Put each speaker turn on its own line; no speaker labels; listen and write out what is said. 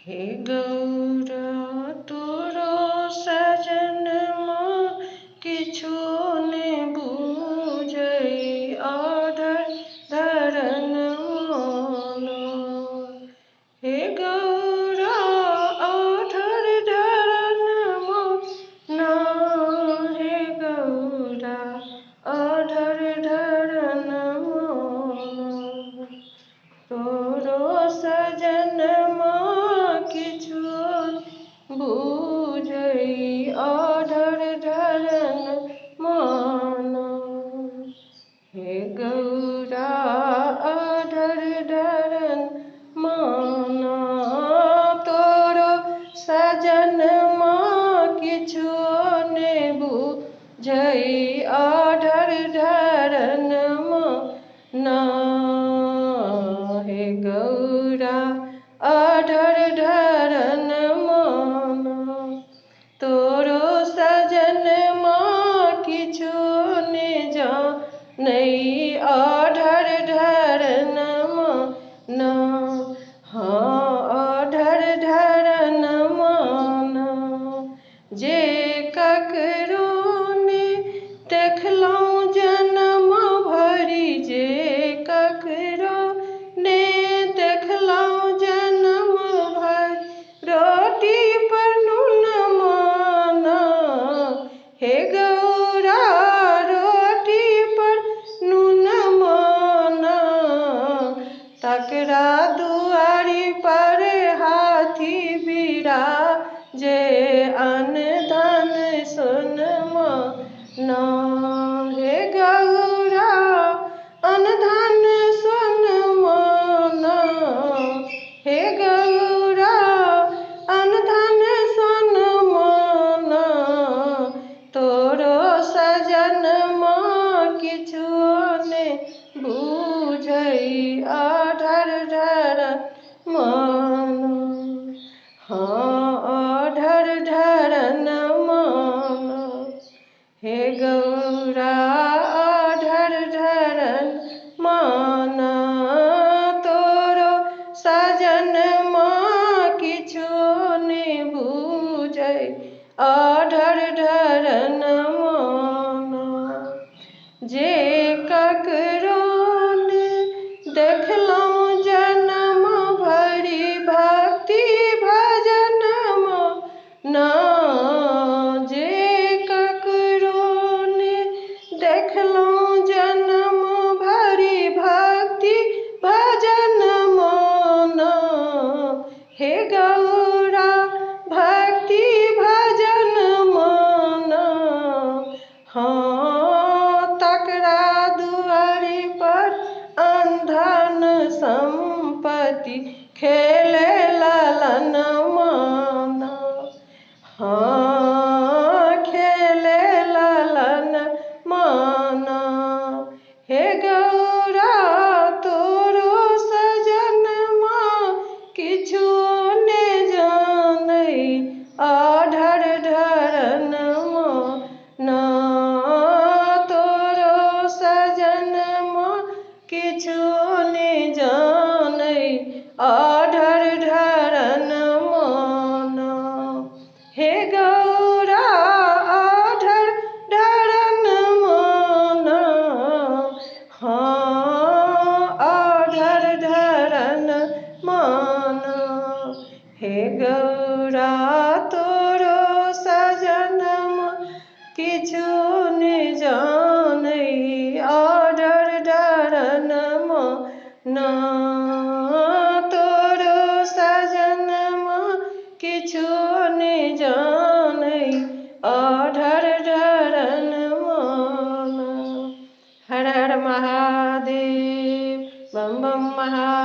हे गौरा तोरो सजनमा किछु ने बुझै आधर धरन मन। हे गौरा आधर धरन मन, हे गौरा आधर धरन मन। तोरो सजनमा किछु बुझै आधर धरन मन। हे गौरा आधर धरन मन। तोरो सजनमा किछु ने बुझै आधर धरन मन। हे गौरा आधर धरन मन। तोरो सजनमा किछु ने जानै आधर धरन मन। हाँ आधर धरन मन। जे ककरो ने देखलहुँ जन्म भरि, जे ककरो ने देखलहुँ जन्म भरि, रोटी पर नून मान। हे गौरा रोटी पर नून मान। तकरा दुआरी पर हाथी बिराजे अन्न धन सोनमा न। हे गौरा अन्न धन सोनमा न। हे गौरा अन्न धन सोनमा न। तोरो सजनमा किछु ने बुझै आधर धरन मन। हाँ आधर धरन मन। हे गौरा आधर धरन मन। तोरो सजनमा किछु ने बुझै आधर धरन मन। जे ककरो ने देखलहुँ जन्म भरि भक्ति भजन मन। जे ककरो ने देखलहुँ जन्म भरि भक्ति भजन मन। हे गौरा भक्ति भजन मन। हाँ तकरा दुआरी पर अंधन संपत्ति खेले ललन मन। हाँ खेले ललन मन। हे गौरा तोरो सजनमा किछु ने जानै आधर धरन मन। तोरो सजनमा किछु ने जानै आधर धरन मन। हे गौरा आधर धरन मन। हाँ आधर धरन मन। हे गौरा तोरो सजनमा किछु ने जानै आधर धरन मन। तोरो सजनमा किछु ने जानै आधर धरन मन। हर हर महादेव, बम बम महा